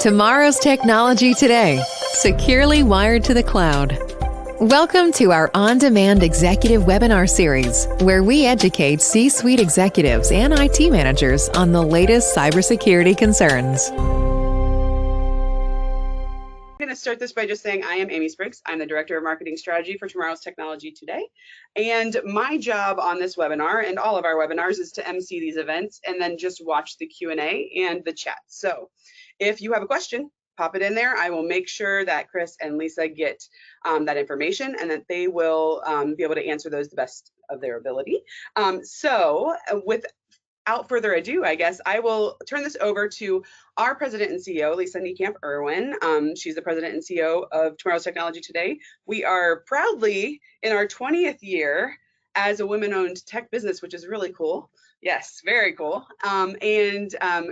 Tomorrow's technology today, securely wired to the cloud. Welcome to our on-demand executive webinar series, where we educate C-suite executives and IT managers on the latest cybersecurity concerns. I'm going to start this by just saying I am Amy Spriggs. I'm the Director of Marketing Strategy for Tomorrow's Technology Today. And my job on this webinar and all of our webinars is to MC these events and then just watch the Q&A and the chat. So if you have a question, pop it in there. I will make sure that Chris and Lisa get that information and that they will be able to answer those the best of their ability. Without further ado, I guess I will turn this over to our President and CEO, Lisa Niekamp-Irwin. She's the President and CEO of Tomorrow's Technology Today. We are proudly in our 20th year as a women-owned tech business, which is really cool. Yes, very cool.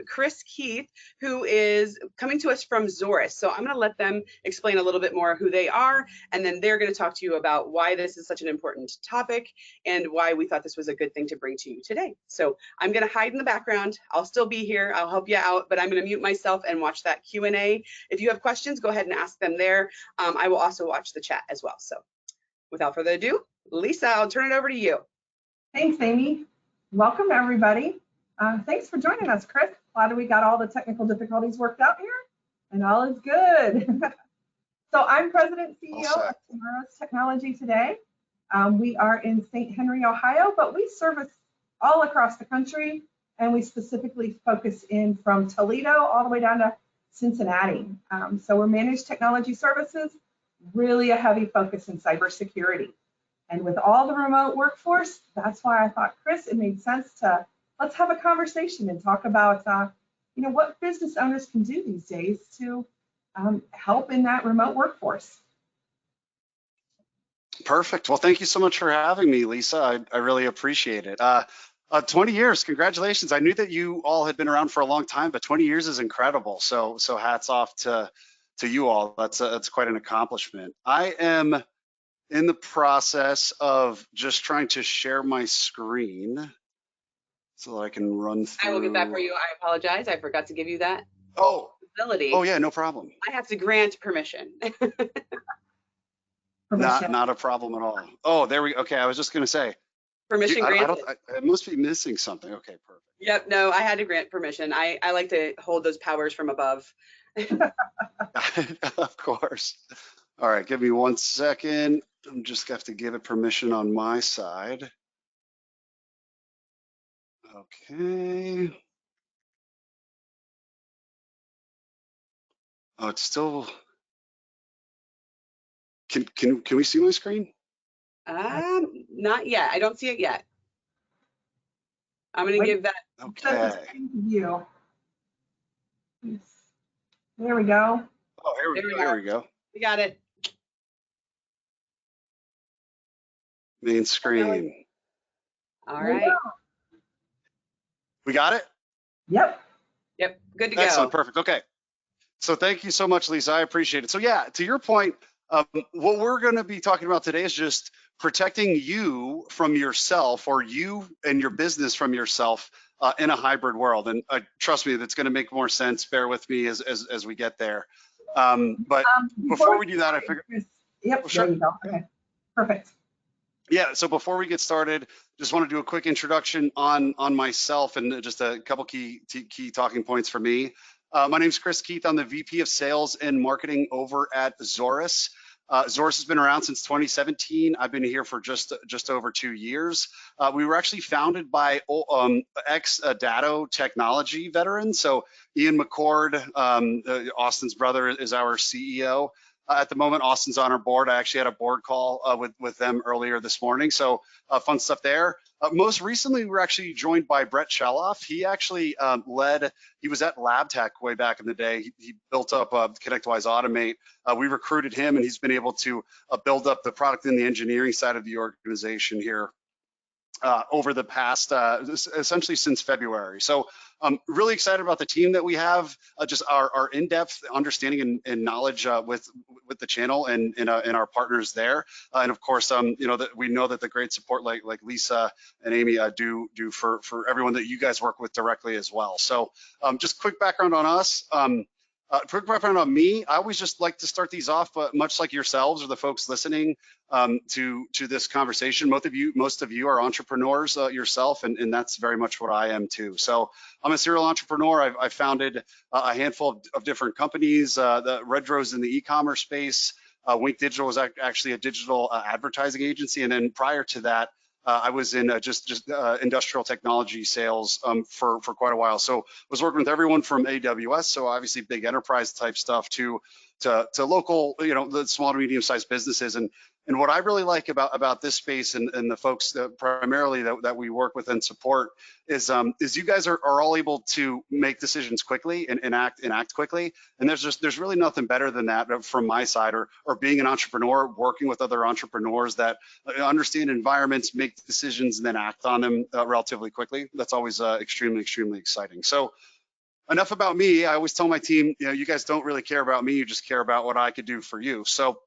Chris Keith, who is coming to us from Zorus. So I'm going to let them explain a little bit more who they are, and then they're going to talk to you about why this is such an important topic and why we thought this was a good thing to bring to you today. So I'm going to hide in the background. I'll still be here. I'll help you out, but I'm going to mute myself and watch that Q&A. If you have questions, go ahead and ask them there. I will also watch the chat as well. So without further ado, Lisa, I'll turn it over to you. Thanks, Amy. Welcome, everybody. Thanks for joining us, Chris. Glad we got all the technical difficulties worked out here, and all is good. So I'm President and CEO of Tomorrow's Technology Today. We are in St. Henry, Ohio, but we service all across the country, and we specifically focus in from Toledo all the way down to Cincinnati. So we're managed technology services, really a heavy focus in cybersecurity. And with all the remote workforce, that's why I thought, Chris, it made sense to let's have a conversation and talk about what business owners can do these days to help in that remote workforce. Perfect. Well, thank you so much for having me, Lisa. I really appreciate it. 20 years, congratulations. I knew that you all had been around for a long time, but 20 years is incredible. So hats off to you all. That's quite an accomplishment. I am in the process of just trying to share my screen so that I can run through. I will get that for you. I apologize. I forgot to give you that ability. Oh yeah, no problem. I have to grant permission. Not a problem at all. Oh, there we go. Okay, I was just going to say. Permission granted. I must be missing something. Okay, perfect. Yep, no, I had to grant permission. I like to hold those powers from above. Of course. All right, give me 1 second. I'm just going to have to give it permission on my side. Okay. Oh, it's still. Can we see my screen? Not yet. I don't see it yet. I'm going to give that. Okay. View. There we go. Oh, here we go. We got it. Main screen. All right. We got it? Yep. Yep. Good to go. Excellent. Perfect. Okay. So thank you so much, Lisa. I appreciate it. So yeah, to your point, what we're going to be talking about today is just protecting you from yourself, or you and your business from yourself in a hybrid world. And trust me, that's going to make more sense. Bear with me as we get there. But before we do that, I figured. Yep. Sure. There you go. Okay. Perfect. Yeah, so before we get started, just want to do a quick introduction on myself and just a couple key talking points for me. My name is Chris Keith. I'm the VP of Sales and Marketing over at Zorus. Zorus has been around since 2017. I've been here for just over 2 years. We were actually founded by ex-Datto technology veterans. So Ian McCord, Austin's brother, is our CEO. At the moment, Austin's on our board. I actually had a board call with them earlier this morning. So fun stuff there. Most recently, we were actually joined by Brett Cheloff. He actually he was at LabTech way back in the day. He built up ConnectWise Automate. We recruited him, and he's been able to build up the product and the engineering side of the organization here over the past, essentially since February. So I'm really excited about the team that we have, just our in-depth understanding and knowledge with the channel and our partners there. And of course, that we know that the great support like Lisa and Amy do for everyone that you guys work with directly as well. So just quick background on us. Quick background on me. I always just like to start these off, but much like yourselves or the folks listening to this conversation, most of you are entrepreneurs yourself, and that's very much what I am too. So I'm a serial entrepreneur. I've founded a handful of different companies. The Red Rose in the e-commerce space. Wink Digital was actually a digital advertising agency, and then prior to that, I was in just industrial technology sales for quite a while. So was working with everyone from AWS, so obviously big enterprise type stuff, to local, the small to medium sized businesses. And what I really like about this space and the folks that primarily that we work with and support is you guys are all able to make decisions quickly and act quickly. And there's really nothing better than that from my side, or being an entrepreneur, working with other entrepreneurs that understand environments, make decisions, and then act on them relatively quickly. That's always extremely exciting. So enough about me. I always tell my team, you guys don't really care about me, you just care about what I could do for you. So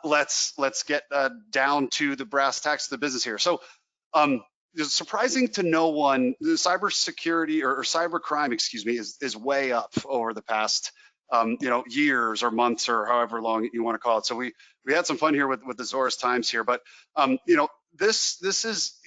let's get down to the brass tacks of the business here. So it's surprising to no one, the cybersecurity or cybercrime, excuse me, is way up over the past years or months or however long you want to call it. So we had some fun here with the Zoris Times here, but this is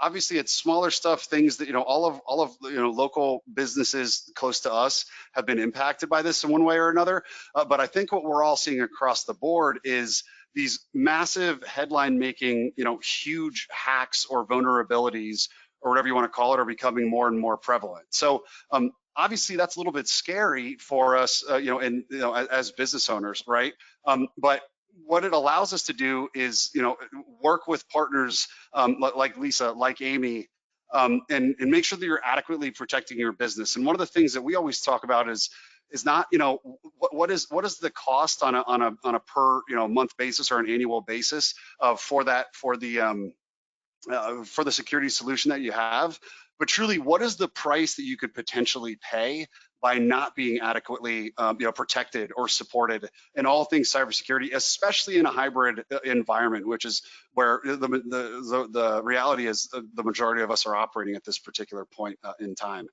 obviously, it's smaller stuff, things that all of local businesses close to us have been impacted by this in one way or another. But I think what we're all seeing across the board is these massive headline making, huge hacks or vulnerabilities or whatever you want to call it are becoming more and more prevalent. So obviously that's a little bit scary for us, as business owners, right? But what it allows us to do is, work with partners like Lisa, like Amy, and make sure that you're adequately protecting your business. And one of the things that we always talk about is not, what is the cost on a per month basis or an annual basis for the security solution that you have, but truly, what is the price that you could potentially pay by not being adequately protected or supported in all things cybersecurity, especially in a hybrid environment, which is where the reality is the majority of us are operating at this particular point in time.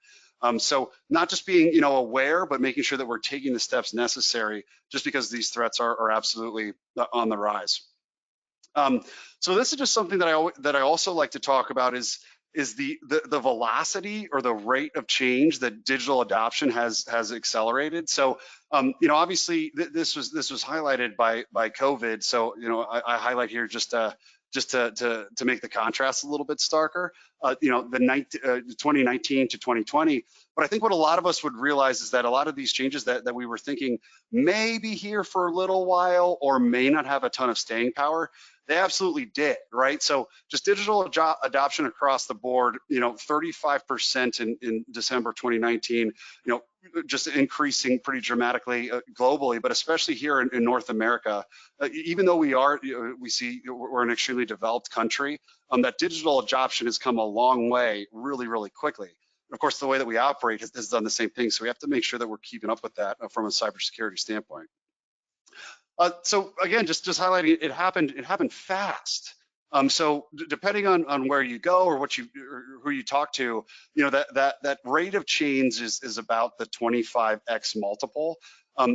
So not just being aware, but making sure that we're taking the steps necessary, just because these threats are absolutely on the rise. So this is just something that I also like to talk about is the velocity or the rate of change that digital adoption has accelerated. So obviously this was highlighted by COVID. So I highlight here just to make the contrast a little bit starker. The 2019 to 2020. But I think what a lot of us would realize is that a lot of these changes that we were thinking may be here for a little while or may not have a ton of staying power, they absolutely did, right? So just digital adoption across the board, 35% in December 2019, just increasing pretty dramatically globally, but especially here in North America. Even though we're an extremely developed country, that digital adoption has come a long way really quickly. And of course, the way that we operate has done the same thing. So we have to make sure that we're keeping up with that from a cybersecurity standpoint. So again, just highlighting, it happened fast. So depending on where you go or who you talk to, that rate of change is about the 25x multiple.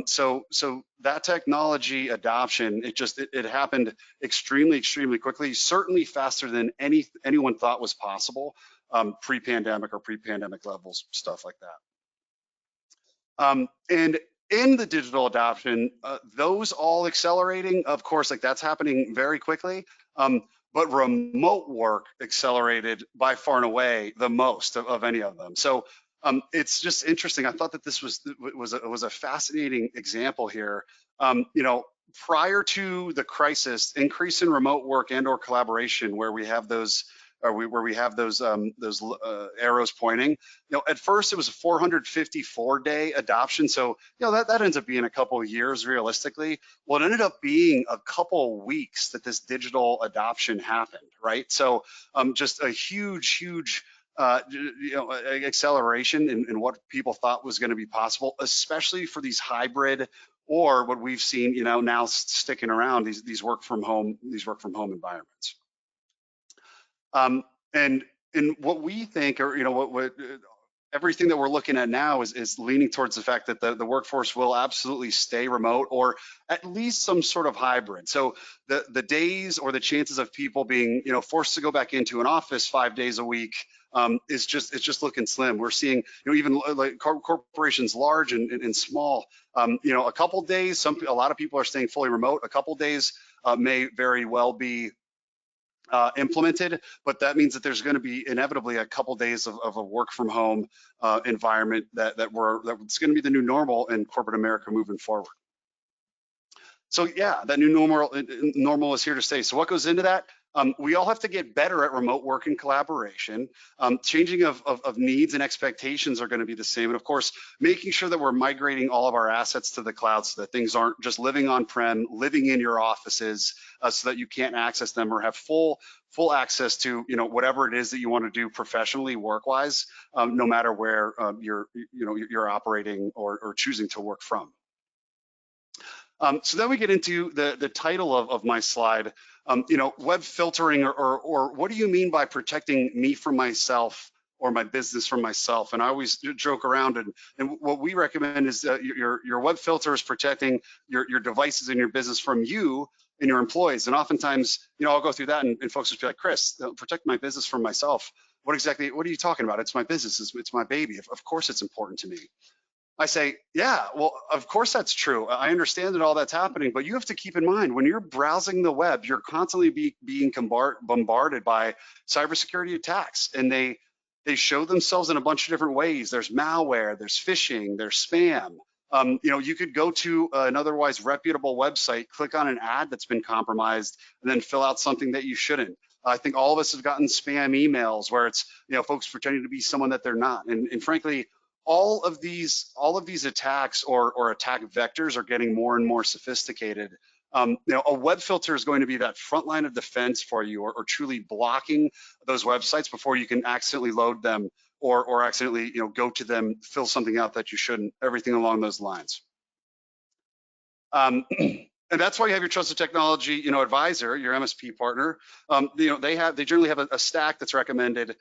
So that technology adoption, it happened extremely quickly, certainly faster than anyone thought was possible pre-pandemic or pre-pandemic levels, stuff like that. And in the digital adoption, those all accelerating, of course, like that's happening very quickly. But remote work accelerated by far and away the most of any of them. So it's just interesting. I thought that this was a fascinating example here. Prior to the crisis, increase in remote work and/or collaboration, where we have those arrows pointing. At first it was a 454-day adoption, so that ends up being a couple of years realistically. Well, it ended up being a couple of weeks that this digital adoption happened, right? So just a huge acceleration in what people thought was going to be possible, especially for these hybrid or what we've seen now sticking around, these work from home environments. And what we think, or what everything that we're looking at now is leaning towards the fact that the workforce will absolutely stay remote, or at least some sort of hybrid. So the days or the chances of people being forced to go back into an office 5 days a week it's just looking slim. We're seeing even like corporations large and small, a couple days, a lot of people are staying fully remote. A couple days may very well be implemented, but that means that there's going to be inevitably a couple days of a work from home environment that's going to be the new normal in corporate America moving forward. So yeah, that new normal is here to stay. So what goes into that? We all have to get better at remote work and collaboration. Changing of needs and expectations are going to be the same. And of course, making sure that we're migrating all of our assets to the cloud so that things aren't just living on-prem, living in your offices so that you can't access them or have full access to whatever it is that you want to do professionally, work-wise, no matter where you're operating or choosing to work from. So then we get into the title of my slide, web filtering, or what do you mean by protecting me from myself or my business from myself? And I always joke around, and what we recommend is your web filter is protecting your devices and your business from you and your employees. And oftentimes, I'll go through that and folks will be like, Chris, protect my business from myself. What are you talking about? It's my business, it's my baby. Of course it's important to me. I say, yeah, well, of course that's true. I understand that all that's happening, but you have to keep in mind when you're browsing the web, you're constantly being bombarded by cybersecurity attacks, and they show themselves in a bunch of different ways. There's malware, there's phishing, there's spam. You could go to an otherwise reputable website, click on an ad that's been compromised, and then fill out something that you shouldn't. I think all of us have gotten spam emails where it's folks pretending to be someone that they're not, and frankly, all of these attacks or attack vectors are getting more and more sophisticated. A web filter is going to be that front line of defense for you, or truly blocking those websites before you can accidentally load them or accidentally go to them, fill something out that you shouldn't, everything along those lines. And that's why you have your trusted technology, advisor, your MSP partner. They generally have a stack that's recommended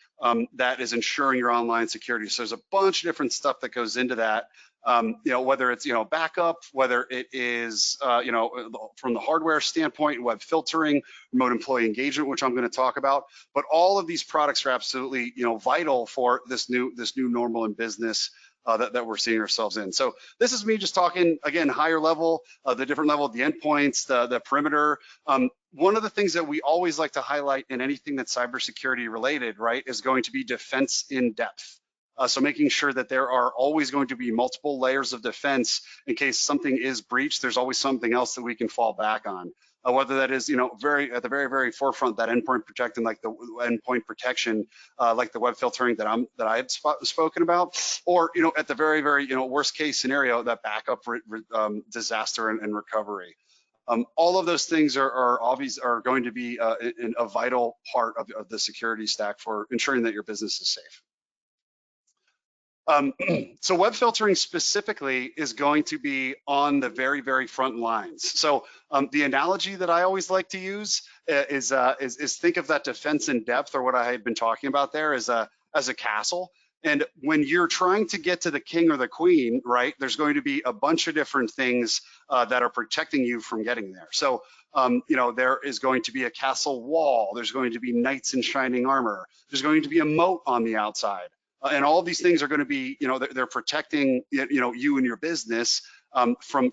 that is ensuring your online security. So there's a bunch of different stuff that goes into that. Whether it's backup, whether it is from the hardware standpoint, web filtering, remote employee engagement, which I'm going to talk about. But all of these products are absolutely vital for this new normal in business that we're seeing ourselves in. So this is me just talking, again, higher level, the different level of the endpoints, the perimeter. One of the things that we always like to highlight in anything that's cybersecurity related, right, is going to be defense in depth. So making sure that there are always going to be multiple layers of defense in case something is breached. There's always something else that we can fall back on. Whether that is, very at the very forefront, that endpoint protection, like the endpoint protection, like the web filtering that I had spoken about, or at the very worst case scenario, that backup disaster and recovery. All of those things are going to be a vital part of the security stack for ensuring that your business is safe. So web filtering specifically is going to be on the very front lines. So the analogy that I always like to use is think of that defense in depth, or what I had been talking about there, as a castle. And when you're trying to get to the king or the queen, right, there's going to be a bunch of different things that are protecting you from getting there. So there is going to be a castle wall. There's going to be knights in shining armor. There's going to be a moat on the outside. And all of these things are going to be, they're protecting, you and your business from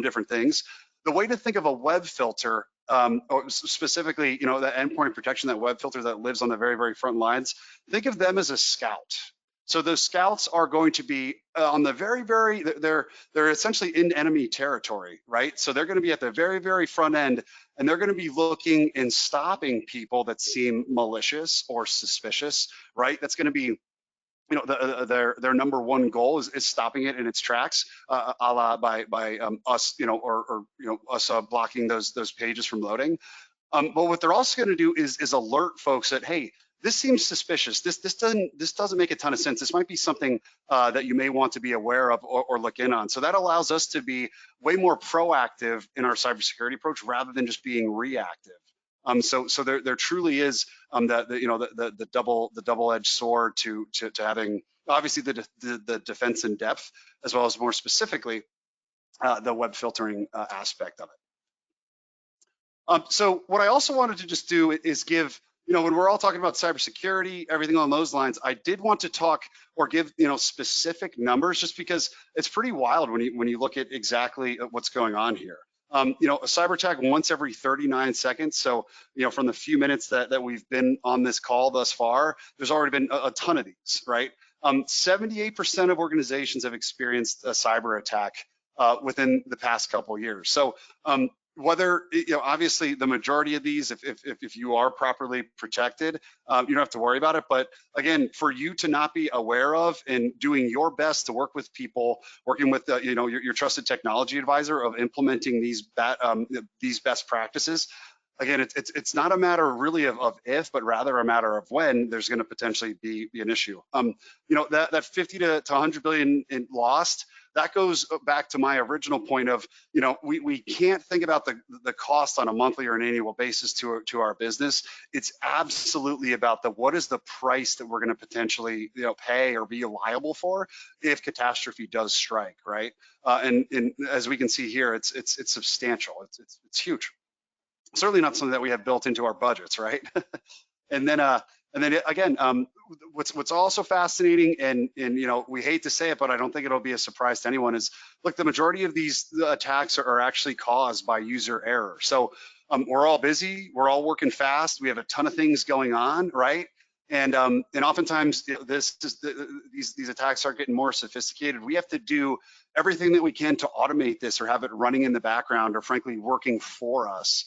different things. The way to think of a web filter, or specifically, the endpoint protection, that web filter that lives on the very front lines, think of them as a scout. So those scouts are going to be on the they're essentially in enemy territory, right? So they're going to be at the very front end, and they're going to be looking and stopping people that seem malicious or suspicious, right? That's going to be their number one goal is stopping it in its tracks, a la by us, or us blocking those pages from loading. But what they're also going to do is alert folks that, hey, this seems suspicious. This doesn't make a ton of sense. This might be something that you may want to be aware of or look in on. So that allows us to be way more proactive in our cybersecurity approach rather than just being reactive. So there truly is the double-edged sword to having obviously the defense in depth, as well as more specifically the web filtering aspect of it. So what I also wanted to just do is give, when we're all talking about cybersecurity, everything along those lines, I did want to talk or give, specific numbers, just because it's pretty wild when you look at exactly what's going on here. A cyber attack once every 39 seconds. So, from the few minutes that we've been on this call thus far, there's already been a ton of these, right? 78% of organizations have experienced a cyber attack within the past couple of years. So, whether, obviously the majority of these, if you are properly protected, you don't have to worry about it. But again, for you to not be aware of and doing your best to work with people, working with your trusted technology advisor of implementing these best practices. Again, it's not a matter really of if, but rather a matter of when there's going to potentially be an issue. That 50 to 100 billion in lost, that goes back to my original point of, we can't think about the cost on a monthly or an annual basis to our business. It's absolutely about what is the price that we're going to potentially pay or be liable for if catastrophe does strike, right? And as we can see here, it's substantial. It's huge. Certainly not something that we have built into our budgets, right? And then again, what's also fascinating, and we hate to say it, but I don't think it'll be a surprise to anyone, is look, the majority of these attacks are actually caused by user error. So we're all busy, we're all working fast, we have a ton of things going on, right? And oftentimes these attacks are getting more sophisticated. We have to do everything that we can to automate this or have it running in the background, or frankly working for us.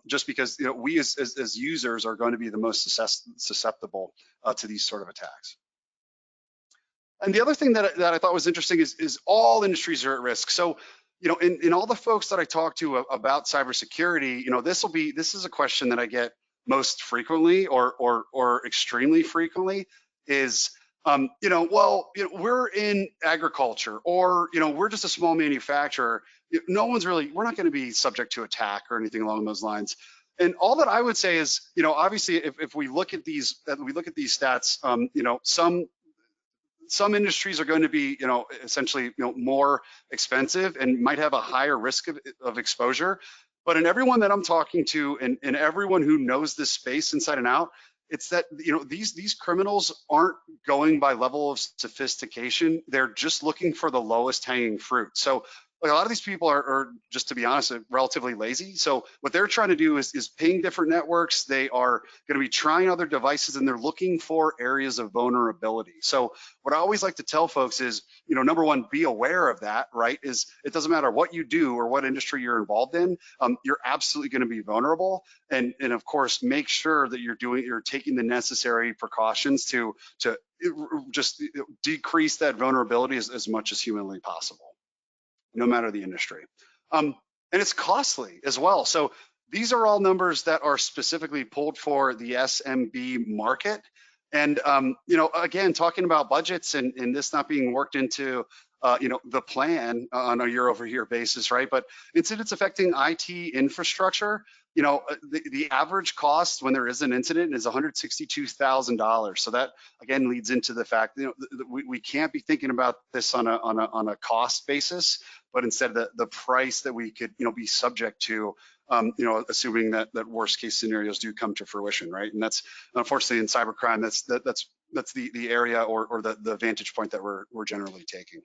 Just because we as users are going to be the most susceptible to these sort of attacks. And the other thing that I thought was interesting is all industries are at risk. So, in all the folks that I talk to about cybersecurity, this is a question that I get most frequently or extremely frequently is, we're in agriculture, or, we're just a small manufacturer. We're not going to be subject to attack or anything along those lines. And all that I would say is, obviously, if we look at these stats, some industries are going to be, essentially, more expensive and might have a higher risk of exposure. But in everyone that I'm talking to, and everyone who knows this space inside and out, it's that these criminals aren't going by level of sophistication. They're just looking for the lowest hanging fruit. So a lot of these people are, just to be honest, relatively lazy. So what they're trying to do is ping different networks. They are going to be trying other devices, and they're looking for areas of vulnerability. So what I always like to tell folks is, number one, be aware of that, right? Is it doesn't matter what you do or what industry you're involved in, you're absolutely going to be vulnerable. And of course, make sure that you're taking the necessary precautions to just decrease that vulnerability as much as humanly possible, no matter the industry. And it's costly as well. So these are all numbers that are specifically pulled for the SMB market. And, again, talking about budgets and this not being worked into, the plan on a year-over-year basis, right? But incidents affecting IT infrastructure, the average cost when there is an incident is $162,000. So that again leads into the fact, we can't be thinking about this on a cost basis, but instead the price that we could be subject to, assuming that worst case scenarios do come to fruition, right? And that's unfortunately in cybercrime, that's the area or the vantage point that we're generally taking.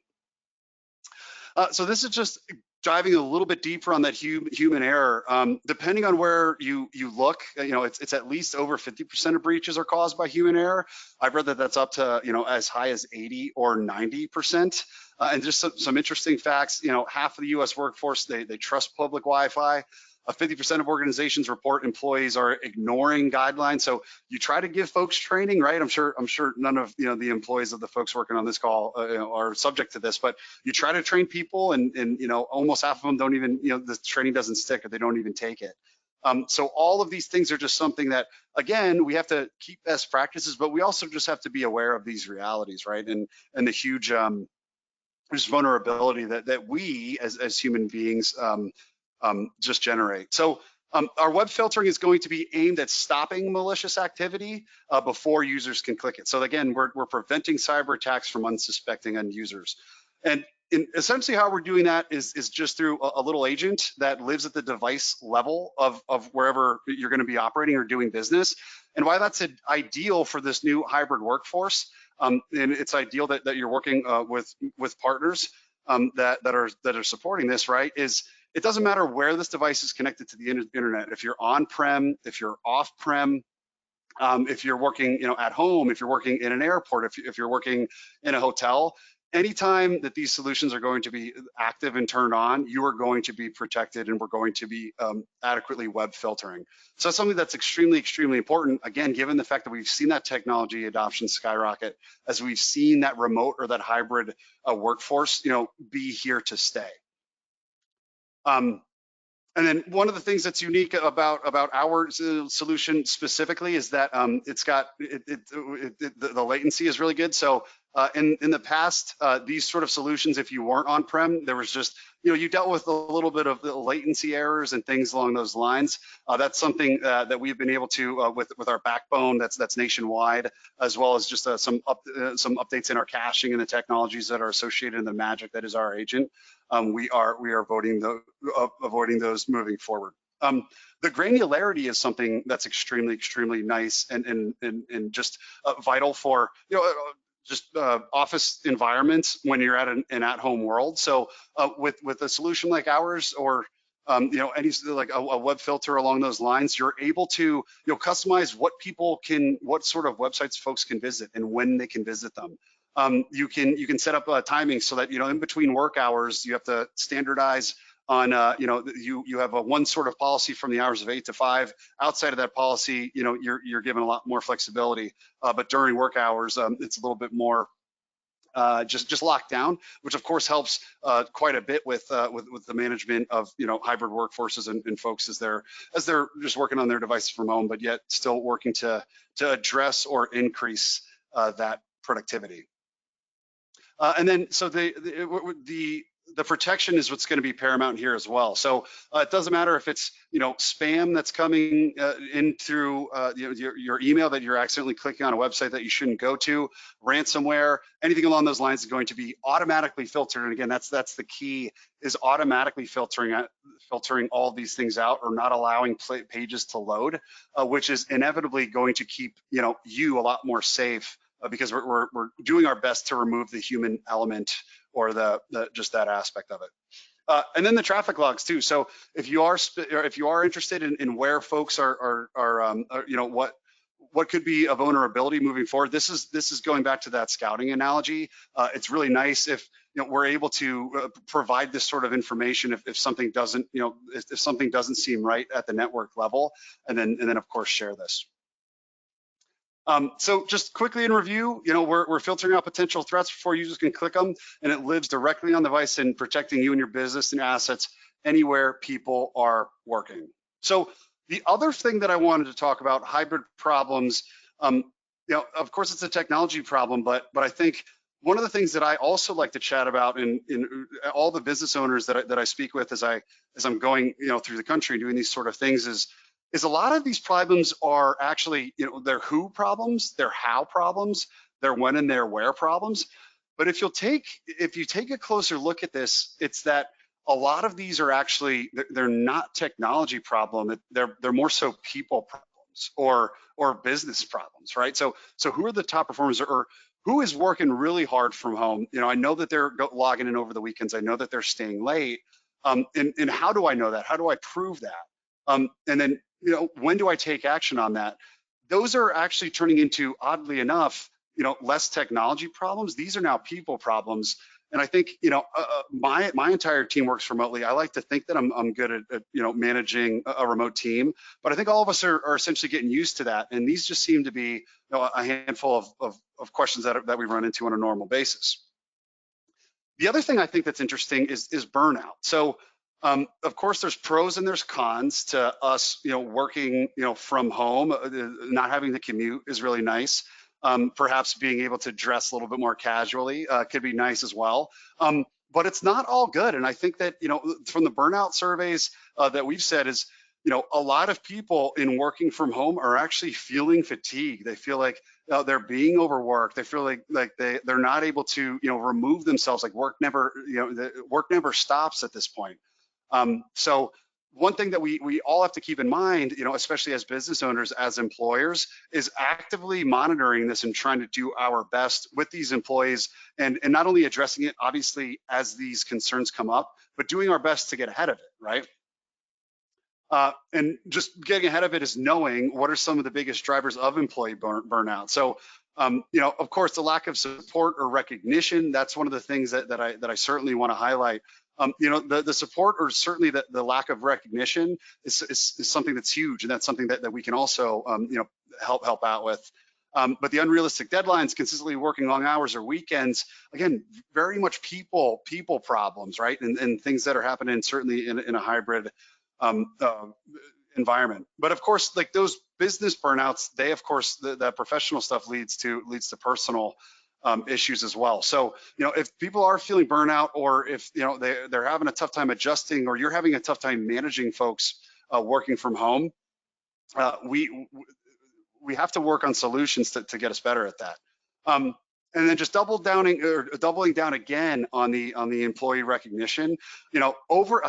So this is just diving a little bit deeper on that human error. Depending on where you look, it's at least over 50% of breaches are caused by human error. I've read that that's up to as high as 80 or 90%. And just some interesting facts. Half of the U.S. workforce they trust public Wi-Fi. 50% of organizations report employees are ignoring guidelines. So you try to give folks training, right? I'm sure none of the employees of the folks working on this call are subject to this, but you try to train people, and almost half of them don't even the training doesn't stick, or they don't even take it. So all of these things are just something that, again, we have to keep best practices, but we also just have to be aware of these realities, right? And the huge just vulnerability that we as human beings just generate. So Our web filtering is going to be aimed at stopping malicious activity before users can click it. So again, we're preventing cyber attacks from unsuspecting end users. And essentially how we're doing that is just through a little agent that lives at the device level of wherever you're going to be operating or doing business. And why that's ideal for this new hybrid workforce, and it's ideal that you're working with partners that are supporting this, right? Is it doesn't matter where this device is connected to the internet. If you're on-prem, if you're off-prem, if you're working, at home, if you're working in an airport, if you're working in a hotel, anytime that these solutions are going to be active and turned on, you are going to be protected, and we're going to be adequately web filtering. So that's something that's extremely, extremely important. Again, given the fact that we've seen that technology adoption skyrocket, as we've seen that remote or that hybrid workforce, be here to stay. And then one of the things that's unique about our solution specifically is that it's got the latency is really good. So in the past, these sort of solutions, if you weren't on-prem, there was just you dealt with a little bit of the latency errors and things along those lines. That's something that we've been able to with our backbone that's nationwide, as well as just some updates in our caching and the technologies that are associated in the magic that is our agent. We are avoiding those moving forward. The granularity is something that's extremely, extremely nice and just vital for office environments when you're at an at-home world. So with a solution like ours, or any like a web filter along those lines, you're able to customize what sort of websites folks can visit and when they can visit them. You can set up timing so that in between work hours you have to standardize on you have one sort of policy from the hours of 8 to 5. Outside of that policy, you're given a lot more flexibility. But during work hours, it's a little bit more just locked down, which of course helps quite a bit with the management of hybrid workforces and folks as they're just working on their devices from home, but yet still working to address or increase that productivity. And then, so the protection is what's going to be paramount here as well. So it doesn't matter if it's spam that's coming in through your email that you're accidentally clicking on a website that you shouldn't go to, ransomware, anything along those lines is going to be automatically filtered. And again, that's the key, is automatically filtering all these things out, or not allowing pages to load, which is inevitably going to keep you a lot more safe. Because we're doing our best to remove the human element, or just that aspect of it. And then the traffic logs too. So if you are interested in where folks are what could be a vulnerability moving forward, this is going back to that scouting analogy. It's really nice if we're able to provide this sort of information if something doesn't if something doesn't seem right at the network level, and then of course share this. So just quickly in review, we're filtering out potential threats before users can click them, and it lives directly on the device and protecting you and your business and assets anywhere people are working. So the other thing that I wanted to talk about, hybrid problems, of course it's a technology problem, but I think one of the things that I also like to chat about in all the business owners that I speak with as I'm going through the country doing these sort of things is a lot of these problems are actually, they're who problems, they're how problems, they're when and they're where problems. But if you take a closer look at this, it's that a lot of these are actually, they're not technology problem, they're more so people problems or business problems, right? So who are the top performers, or who is working really hard from home? I know that they're logging in over the weekends, I know that they're staying late, and how do I know that? How do I prove that? And then when do I take action on that? Those are actually turning into, oddly enough, less technology problems. These are now people problems. And I think, my entire team works remotely. I like to think that I'm good at managing a remote team, but I think all of us are essentially getting used to that. And these just seem to be a handful of questions that we run into on a normal basis. The other thing I think that's interesting is burnout. So of course, there's pros and there's cons to us, working, from home. Not having to commute is really nice. Perhaps being able to dress a little bit more casually could be nice as well. But it's not all good. And I think that, from the burnout surveys that we've said is, a lot of people in working from home are actually feeling fatigue. They feel like they're being overworked. They feel like they're not able to remove themselves. Like work never work never stops at this point. So one thing that we all have to keep in mind, especially as business owners, as employers, is actively monitoring this and trying to do our best with these employees, and not only addressing it obviously as these concerns come up, but doing our best to get ahead of it, right? And just getting ahead of it is knowing what are some of the biggest drivers of employee burnout. So, of course, the lack of support or recognition, that's one of the things that I certainly want to highlight. The support, or certainly the lack of recognition, is something that's huge, and that's something that we can also help out with. But the unrealistic deadlines, consistently working long hours or weekends, again, very much people problems, right? And things that are happening certainly in a hybrid environment. But of course, like those business burnouts, they of course that professional stuff leads to personal issues as well. So if people are feeling burnout, or if they're having a tough time adjusting, or you're having a tough time managing folks working from home, we have to work on solutions to get us better at that. And then just doubling down again on the employee recognition. I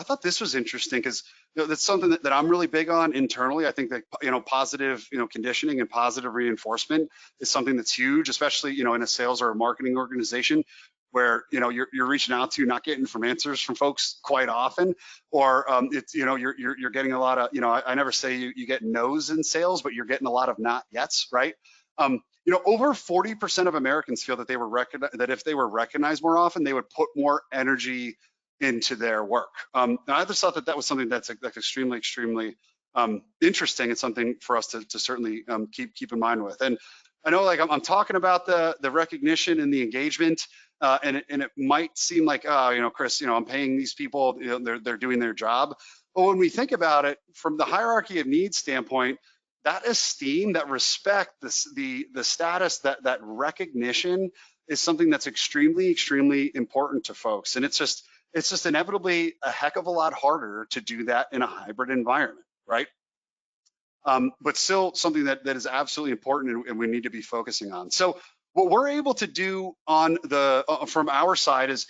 thought this was interesting, because that's something that I'm really big on internally. I think that positive conditioning and positive reinforcement is something that's huge, especially in a sales or a marketing organization, where you're reaching out to, not getting from answers from folks quite often, or it's you're getting a lot of I never say you get no's in sales, but you're getting a lot of not yets, right? Over 40% of Americans feel that that if they were recognized more often, they would put more energy into their work. And I just thought that was something that's extremely interesting, and something for us to certainly keep in mind with. And I know, like, I'm talking about the recognition and the engagement, and it might seem like, Chris, I'm paying these people, they're doing their job. But when we think about it from the hierarchy of needs standpoint, that esteem, that respect, the status, that recognition is something that's extremely important to folks. And it's just inevitably a heck of a lot harder to do that in a hybrid environment, right? But still something that is absolutely important, and we need to be focusing on. So what we're able to do on from our side is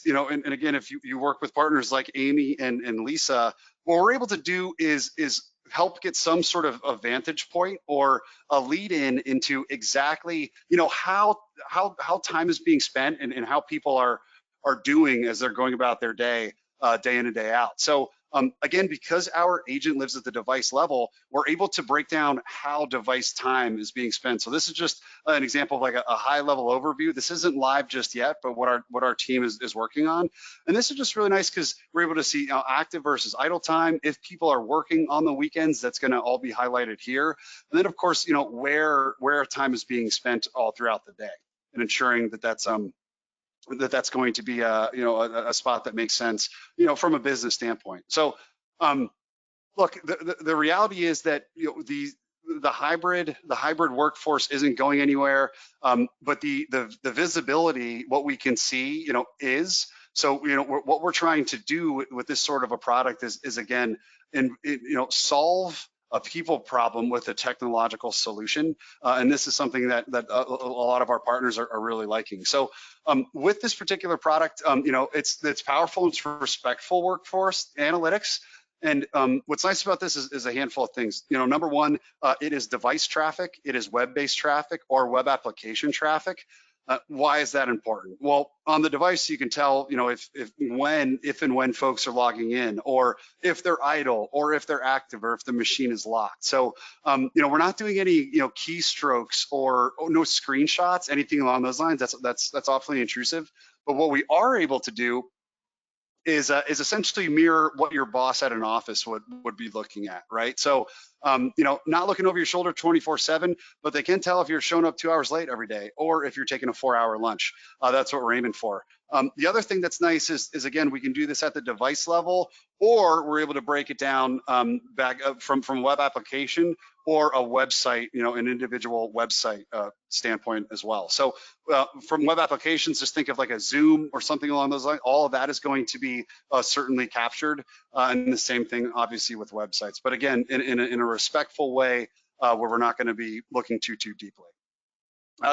and again, if you work with partners like Amy and Lisa, what we're able to do is help get some sort of a vantage point or a lead into exactly how time is being spent, and how people are doing as they're going about their day in and day out. So again, because our agent lives at the device level, we're able to break down how device time is being spent. So this is just an example of like a high level overview. This isn't live just yet, but what our team is working on. And this is just really nice, because we're able to see active versus idle time. If people are working on the weekends, that's going to all be highlighted here. And then of course, where time is being spent all throughout the day, and ensuring that that's going to be a spot that makes sense, from a business standpoint. So, look, the reality is that the hybrid workforce isn't going anywhere, but the visibility, what we can see, is. So, what we're trying to do with this sort of a product is again, solve a people problem with a technological solution, and this is something that a lot of our partners are really liking. So with this particular product, it's powerful, it's respectful workforce analytics. And what's nice about this is a handful of things. Number one, it is device traffic, it is web-based traffic or web application traffic. Why is that important? Well, on the device, you can tell, if and when folks are logging in, or if they're idle, or if they're active, or if the machine is locked. So, we're not doing any, keystrokes or no screenshots, anything along those lines. That's awfully intrusive. But what we are able to do is essentially mirror what your boss at an office would be looking at, right? So not looking over your shoulder 24/7, but they can tell if you're showing up 2 hours late every day or if you're taking a 4-hour lunch. That's what we're aiming for. The other thing that's nice is again, we can do this at the device level, or we're able to break it down back up from web application or a website, an individual website standpoint as well. So from web applications, just think of like a Zoom or something along those lines. All of that is going to be certainly captured, and the same thing obviously with websites. But again, in a respectful way, where we're not going to be looking too deeply.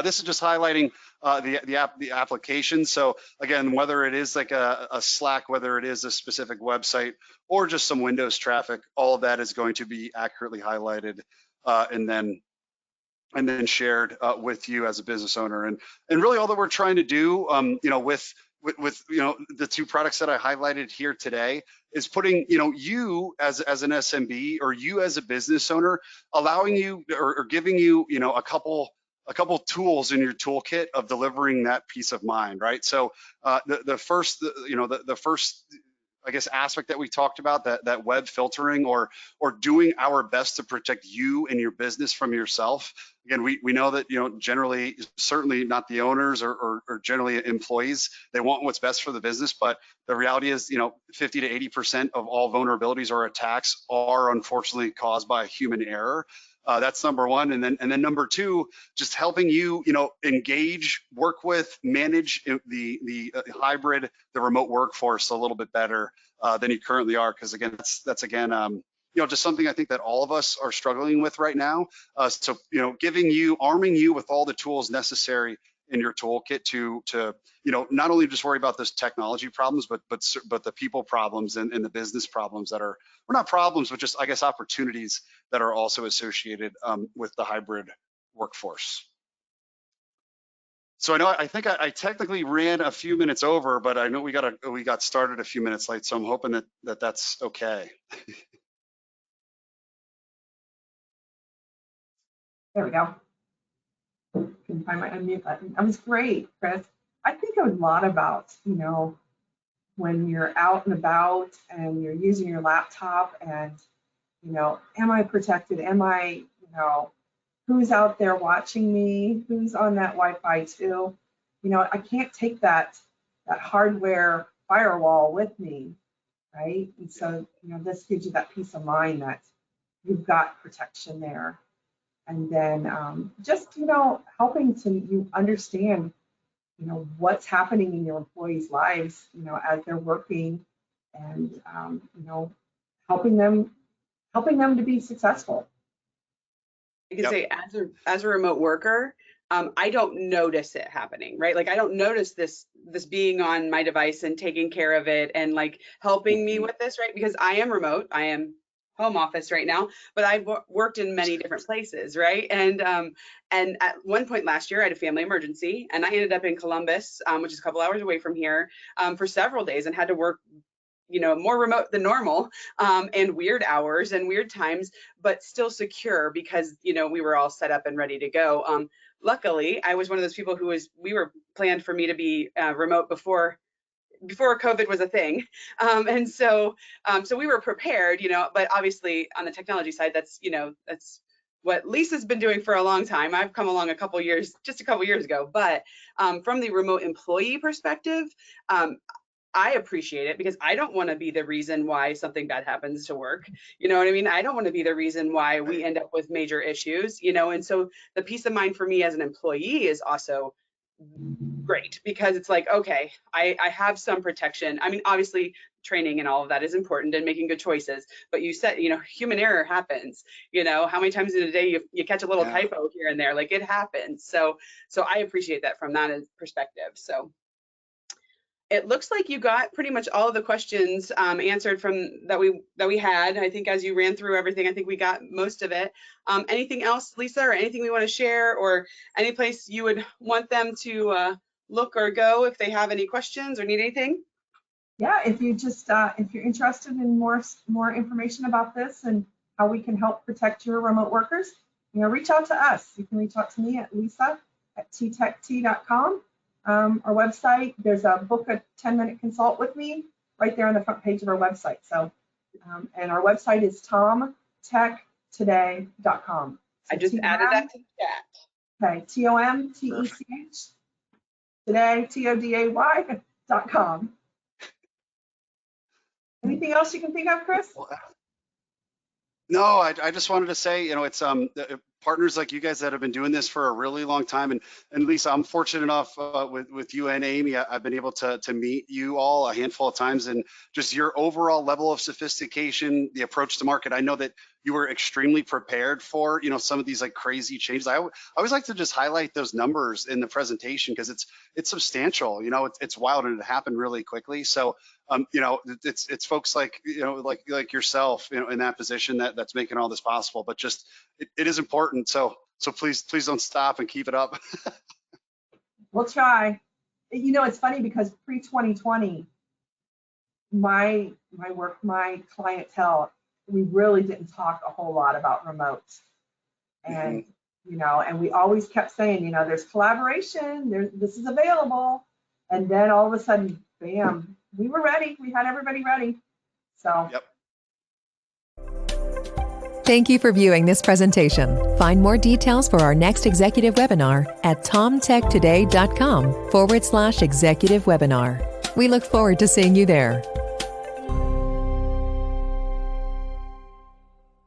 This is just highlighting the application. So again, whether it is like a Slack, whether it is a specific website or just some Windows traffic, all of that is going to be accurately highlighted and then shared with you as a business owner. And really all that we're trying to do, with the two products that I highlighted here today is putting, you as an SMB or you as a business owner, allowing you or giving you, a couple tools in your toolkit of delivering that peace of mind, right? So the first I guess aspect that we talked about, that web filtering or doing our best to protect you and your business from yourself. Again, we know that generally, certainly not the owners or generally employees, they want what's best for the business, but the reality is 50 to 80% of all vulnerabilities or attacks are unfortunately caused by human error. That's number one. And then number two, just helping you, engage, work with, manage the hybrid, the remote workforce a little bit better than you currently are. Because again, that's again, just something I think that all of us are struggling with right now. So, arming you with all the tools necessary in your toolkit to not only just worry about those technology problems, but the people problems and the business problems that are, or not problems, but just I guess opportunities that are also associated with the hybrid workforce. So I think I technically ran a few minutes over, but I know we got started a few minutes late, so I'm hoping that's okay. There we go. Can find my unmute button. That was great, Chris. I think a lot about, when you're out and about and you're using your laptop and, am I protected? Am I, who's out there watching me? Who's on that Wi-Fi too? I can't take that hardware firewall with me, right? And so, this gives you that peace of mind that you've got protection there. And then just, helping to you understand, what's happening in your employees' lives, as they're working and, helping them to be successful. I can say as a remote worker, I don't notice it happening, right? Like I don't notice this being on my device and taking care of it and like helping me with this, right? Because I am remote, I am home office right now, but I've worked in many different places, right? And at one point last year, I had a family emergency, and I ended up in Columbus, which is a couple hours away from here, for several days, and had to work, more remote than normal, and weird hours and weird times, but still secure because we were all set up and ready to go. Luckily, I was one of those people we were planned for me to be remote before COVID was a thing. And so we were prepared, but obviously on the technology side, that's what Lisa's been doing for a long time. I've come along just a couple years ago, but from the remote employee perspective, I appreciate it because I don't want to be the reason why something bad happens to work. You know what I mean? I don't want to be the reason why we end up with major issues, and so the peace of mind for me as an employee is also great because it's like, okay, I have some protection. I mean, obviously training and all of that is important and making good choices, but you said, human error happens. How many times in a day you catch a little typo here and there, like it happens. So I appreciate that from that perspective. So it looks like you got pretty much all of the questions answered from that we had. I think as you ran through everything, I think we got most of it. Anything else, Lisa, or anything we want to share, or any place you would want them to look or go if they have any questions or need anything? Yeah, if you're interested in more information about this and how we can help protect your remote workers, reach out to us. You can reach out to me at lisa@ttechT.com. Our website, there's a book, a 10-minute consult with me right there on the front page of our website. So, and our website is tomtech, tomtechtoday.com. I just added that to the chat. Okay, TOMTECH, today, TODAY.com. Anything else you can think of, Chris? No, I just wanted to say, it's partners like you guys that have been doing this for a really long time, and Lisa, I'm fortunate enough with you and Amy, I've been able to meet you all a handful of times, and just your overall level of sophistication, the approach to market. I know that you were extremely prepared for some of these like crazy changes. I always like to just highlight those numbers in the presentation because it's substantial. It's wild and it happened really quickly. So it's folks like like yourself in that position that's making all this possible. But just it is important. So please don't stop and keep it up. We'll try. It's funny because pre-2020, my clientele, we really didn't talk a whole lot about remote. And and we always kept saying, there's collaboration, this is available. And then all of a sudden, bam, we were ready. We had everybody ready. So. Yep. Thank you for viewing this presentation. Find more details for our next executive webinar at tomtechtoday.com/executive webinar. We look forward to seeing you there.